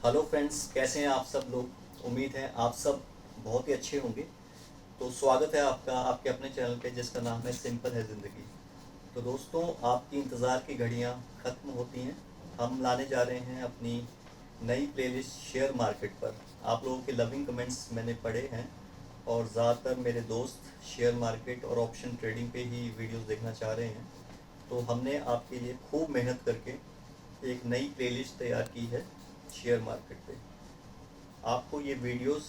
Hello friends, कैसे हैं आप सब लोग। उम्मीद है आप सब बहुत ही अच्छे होंगे। तो स्वागत है आपका आपके अपने चैनल पे जिसका नाम है सिंपल है ज़िंदगी। तो दोस्तों, आपकी इंतज़ार की घड़ियां ख़त्म होती हैं। हम लाने जा रहे हैं अपनी नई प्लेलिस्ट शेयर मार्केट पर। आप लोगों के लविंग कमेंट्स मैंने पढ़े हैं और ज़्यादातर मेरे दोस्त शेयर मार्केट और ऑप्शन ट्रेडिंग पे ही वीडियोस देखना चाह रहे हैं। तो हमने आपके लिए खूब मेहनत करके एक नई प्लेलिस्ट तैयार की है शेयर मार्केट पे। आपको ये वीडियोस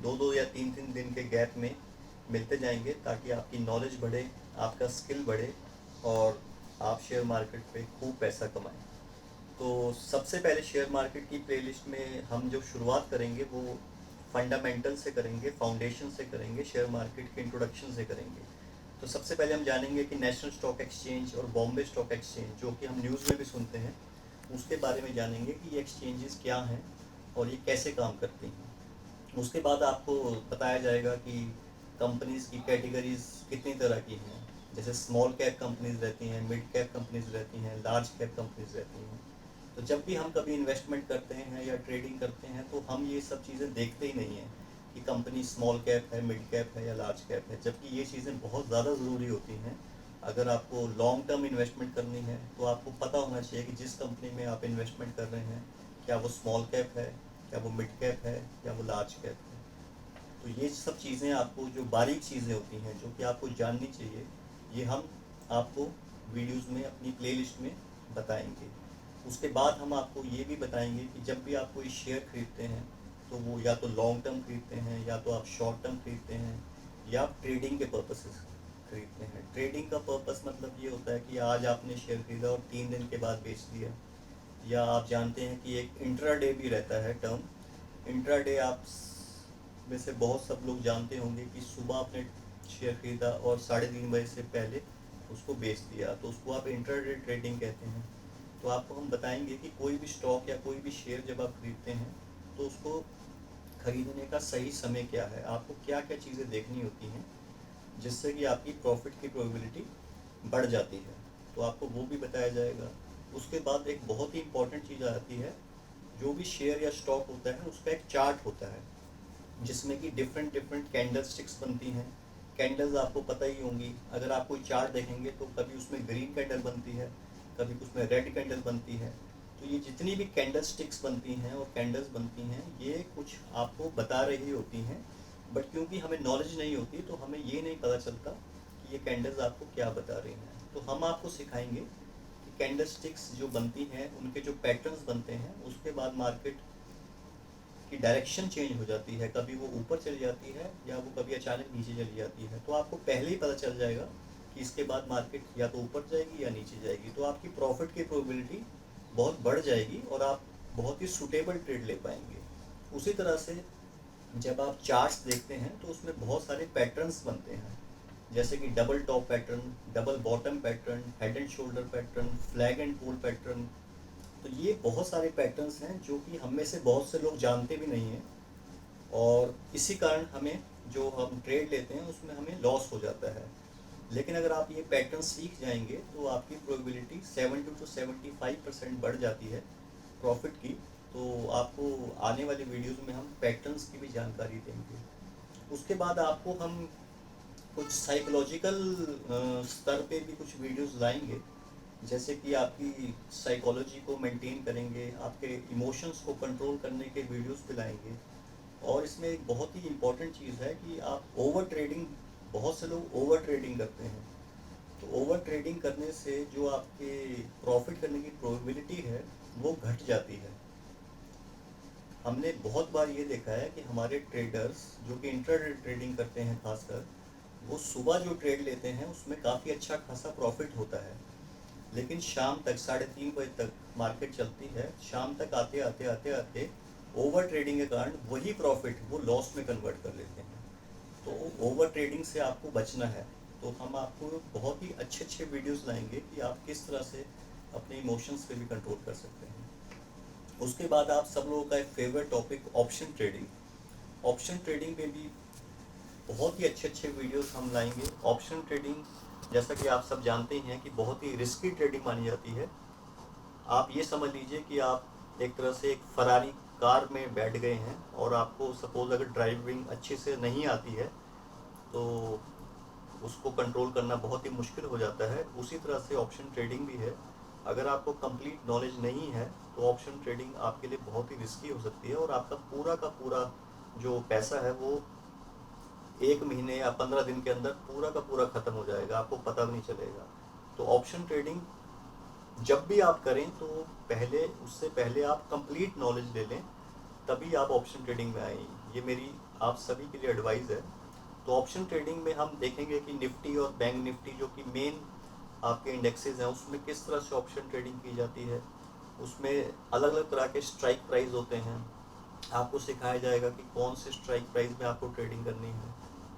दो दो या तीन तीन दिन के गैप में मिलते जाएंगे ताकि आपकी नॉलेज बढ़े, आपका स्किल बढ़े और आप शेयर मार्केट पे खूब पैसा कमाएं। तो सबसे पहले शेयर मार्केट की प्लेलिस्ट में हम जो शुरुआत करेंगे वो फंडामेंटल से करेंगे, फाउंडेशन से करेंगे, शेयर मार्केट के इंट्रोडक्शन से करेंगे। तो सबसे पहले हम जानेंगे कि नेशनल स्टॉक एक्सचेंज और बॉम्बे स्टॉक एक्सचेंज, जो कि हम न्यूज़ में भी सुनते हैं, उसके बारे में जानेंगे कि ये एक्सचेंजेस क्या हैं और ये कैसे काम करती हैं। उसके बाद आपको बताया जाएगा कि कंपनीज़ की कैटेगरीज कितनी तरह की हैं। जैसे स्मॉल कैप कंपनीज रहती हैं, मिड कैप कंपनीज रहती हैं, लार्ज कैप कंपनीज रहती हैं। तो जब भी हम कभी इन्वेस्टमेंट करते हैं या ट्रेडिंग करते हैं तो हम ये सब चीज़ें देखते ही नहीं हैं कि कंपनी स्मॉल कैप है, मिड कैप है या लार्ज कैप है, जबकि ये चीज़ें बहुत ज़्यादा ज़रूरी होती हैं। अगर आपको लॉन्ग टर्म इन्वेस्टमेंट करनी है तो आपको पता होना चाहिए कि जिस कंपनी में आप इन्वेस्टमेंट कर रहे हैं, क्या वो स्मॉल कैप है, क्या वो मिड कैप है या वो लार्ज कैप है। तो ये सब चीज़ें आपको, जो बारीक चीज़ें होती हैं जो कि आपको जाननी चाहिए, ये हम आपको वीडियोस में अपनी प्लेलिस्ट में बताएंगे। उसके बाद हम आपको ये भी बताएंगे कि जब भी आप कोई शेयर खरीदते हैं तो वो या तो लॉन्ग टर्म खरीदते हैं या तो आप शॉर्ट टर्म खरीदते हैं या आप ट्रेडिंग के पर्पस से खरीदते हैं। ट्रेडिंग का पर्पस मतलब ये होता है कि आज आपने शेयर खरीदा और 3 दिन के बाद बेच दिया। या आप जानते हैं कि एक इंट्राडे भी रहता है टर्म। इंट्राडे आप में से बहुत सब लोग जानते होंगे कि सुबह आपने शेयर खरीदा और 3:30 बजे से पहले उसको बेच दिया, तो उसको आप इंट्राडे ट्रेडिंग कहते हैं। तो आपको हम बताएंगे कि कोई भी स्टॉक या कोई भी शेयर जब आप खरीदते हैं तो उसको खरीदने का सही समय क्या है, आपको क्या क्या चीज़ें देखनी होती हैं जिससे कि आपकी प्रॉफिट की प्रोबेबिलिटी बढ़ जाती है। तो आपको वो भी बताया जाएगा। उसके बाद एक बहुत ही इम्पोर्टेंट चीज़ आती है। जो भी शेयर या स्टॉक होता है उसका एक चार्ट होता है जिसमें कि डिफरेंट डिफरेंट कैंडल स्टिक्स बनती हैं। कैंडल्स आपको पता ही होंगी। अगर आप कोई चार्ट देखेंगे तो कभी उसमें ग्रीन कैंडल बनती है, कभी उसमें रेड कैंडल बनती है। तो ये जितनी भी कैंडल स्टिक्स बनती हैं और कैंडल्स बनती हैं, ये कुछ आपको बता रही होती हैं। बट क्योंकि हमें नॉलेज नहीं होती तो हमें ये नहीं पता चलता कि ये कैंडल्स आपको क्या बता रही हैं। तो हम आपको सिखाएंगे कि कैंडल स्टिक्स जो बनती हैं उनके जो पैटर्न्स बनते हैं, उसके बाद मार्केट की डायरेक्शन चेंज हो जाती है। कभी वो ऊपर चली जाती है या वो कभी अचानक नीचे चली जाती है। तो आपको पहले ही पता चल जाएगा कि इसके बाद मार्केट या तो ऊपर जाएगी या नीचे जाएगी। तो आपकी प्रॉफिट की प्रोबेबिलिटी बहुत बढ़ जाएगी और आप बहुत ही सूटेबल ट्रेड ले पाएंगे। उसी तरह से जब आप चार्ट्स देखते हैं तो उसमें बहुत सारे पैटर्न्स बनते हैं, जैसे कि double top pattern, double bottom pattern, head and shoulder pattern, flag and pole pattern. तो ये बहुत सारे पैटर्न्स हैं जो कि हम में से बहुत से लोग जानते भी नहीं हैं और इसी कारण हमें, जो हम ट्रेड लेते हैं उसमें हमें लॉस हो जाता है। लेकिन अगर आप ये पैटर्न सीख जाएंगे तो आपकी प्रोबेबिलिटी 70 to 75% बढ़ जाती है प्रॉफिट की। तो आपको आने वाली वीडियोस में हम पैटर्न्स की भी जानकारी देंगे। उसके बाद आपको हम कुछ साइकोलॉजिकल स्तर पे भी कुछ वीडियोस लाएंगे, जैसे कि आपकी साइकोलॉजी को मेंटेन करेंगे, आपके इमोशंस को कंट्रोल करने के वीडियोस पे लाएंगे। और इसमें एक बहुत ही इम्पोर्टेंट चीज़ है कि आप ओवर ट्रेडिंग, बहुत से लोग ओवर ट्रेडिंग करते हैं। तो ओवर ट्रेडिंग करने से जो आपके प्रॉफिट करने की प्रोबेबिलिटी है वो घट जाती है। हमने बहुत बार ये देखा है कि हमारे ट्रेडर्स जो कि इंट्राडे ट्रेडिंग करते हैं खासकर, वो सुबह जो ट्रेड लेते हैं उसमें काफ़ी अच्छा खासा प्रॉफिट होता है। लेकिन शाम तक 3:30 बजे तक मार्केट चलती है, शाम तक आते आते आते आते ओवर ट्रेडिंग के कारण वही प्रॉफिट वो लॉस में कन्वर्ट कर लेते हैं। तो ओवर ट्रेडिंग से आपको बचना है। तो हम आपको बहुत ही अच्छे अच्छे वीडियोस लाएंगे कि आप किस तरह से अपने इमोशंस पे भी कंट्रोल कर सकते हैं। उसके बाद आप सब लोगों का एक favourite topic option trading. Option trading में भी बहुत ही अच्छे अच्छे वीडियोस हम लाएंगे। ऑप्शन ट्रेडिंग, जैसा कि आप सब जानते हैं कि बहुत ही रिस्की ट्रेडिंग मानी जाती है। आप ये समझ लीजिए कि आप एक तरह से एक फरारी कार में बैठ गए हैं और आपको सपोज़ अगर ड्राइविंग अच्छे से नहीं आती है तो उसको कंट्रोल करना बहुत ही मुश्किल हो जाता है। उसी तरह से ऑप्शन ट्रेडिंग भी है। अगर आपको कंप्लीट नॉलेज नहीं है तो ऑप्शन ट्रेडिंग आपके लिए बहुत ही रिस्की हो सकती है और आपका पूरा का पूरा जो पैसा है वो 1 महीने या 15 दिन के अंदर पूरा का पूरा ख़त्म हो जाएगा, आपको पता भी नहीं चलेगा। तो ऑप्शन ट्रेडिंग जब भी आप करें तो उससे पहले आप कंप्लीट नॉलेज ले लें, तभी आप ऑप्शन ट्रेडिंग में आएँ। ये मेरी आप सभी के लिए एडवाइस है। तो ऑप्शन ट्रेडिंग में हम देखेंगे कि निफ्टी और बैंक निफ्टी जो कि मेन आपके इंडेक्सेस हैं उसमें किस तरह से ऑप्शन ट्रेडिंग की जाती है। उसमें अलग अलग तरह के स्ट्राइक प्राइस होते हैं। आपको सिखाया जाएगा कि कौन से स्ट्राइक प्राइस में आपको ट्रेडिंग करनी है।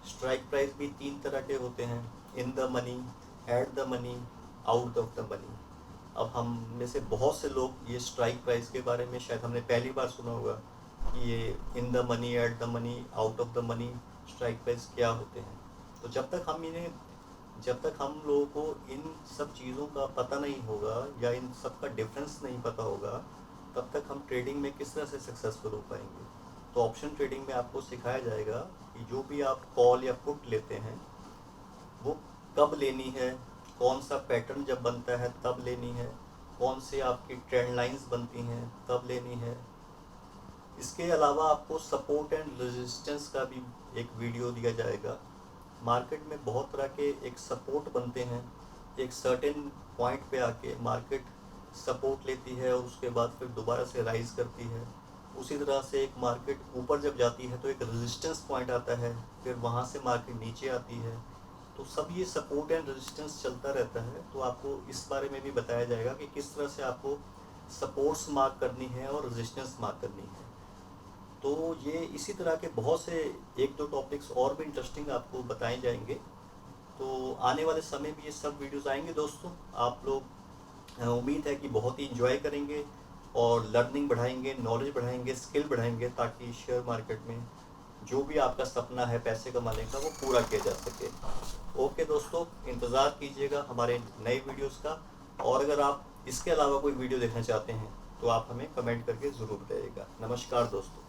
स्ट्राइक प्राइस भी 3 तरह के होते हैं, in the money, at the money, out of the money. अब हम में से बहुत से लोग ये स्ट्राइक प्राइस के बारे में शायद हमने पहली बार सुना होगा कि ये in the money, at the money, out of the money strike price क्या होते हैं। तो जब तक हम लोगों को इन सब चीज़ों का पता नहीं होगा या इन सब का डिफरेंस नहीं पता होगा, तब तक हम ट्रेडिंग में किस तरह से सक्सेसफुल हो पाएंगे। तो ऑप्शन ट्रेडिंग में आपको सिखाया जाएगा कि जो भी आप कॉल या पुट लेते हैं वो कब लेनी है, कौन सा पैटर्न जब बनता है तब लेनी है, कौन से आपकी ट्रेंड लाइंस बनती हैं तब लेनी है। इसके अलावा आपको सपोर्ट एंड रेजिस्टेंस का भी एक वीडियो दिया जाएगा। मार्केट में बहुत तरह के एक सपोर्ट बनते हैं, एक सर्टेन पॉइंट पे आके मार्केट सपोर्ट लेती है और उसके बाद फिर दोबारा से राइज करती है। उसी तरह से एक मार्केट ऊपर जब जाती है तो एक रेजिस्टेंस पॉइंट आता है, फिर वहाँ से मार्केट नीचे आती है। तो सब ये सपोर्ट एंड रेजिस्टेंस चलता रहता है। तो आपको इस बारे में भी बताया जाएगा कि किस तरह से आपको सपोर्ट्स मार्क करनी है और रेजिस्टेंस मार्क करनी है। तो ये इसी तरह के बहुत से 1-2 टॉपिक्स और भी इंटरेस्टिंग आपको बताए जाएंगे। तो आने वाले समय में ये सब वीडियोस आएंगे दोस्तों। आप लोग उम्मीद है कि बहुत ही इंजॉय करेंगे और लर्निंग बढ़ाएंगे, नॉलेज बढ़ाएंगे, स्किल बढ़ाएंगे, ताकि शेयर मार्केट में जो भी आपका सपना है पैसे कमाने का वो पूरा किया जा सके। ओके दोस्तों, इंतज़ार कीजिएगा हमारे नए वीडियोस का। और अगर आप इसके अलावा कोई वीडियो देखना चाहते हैं तो आप हमें कमेंट करके ज़रूर बताइएगा। नमस्कार दोस्तों।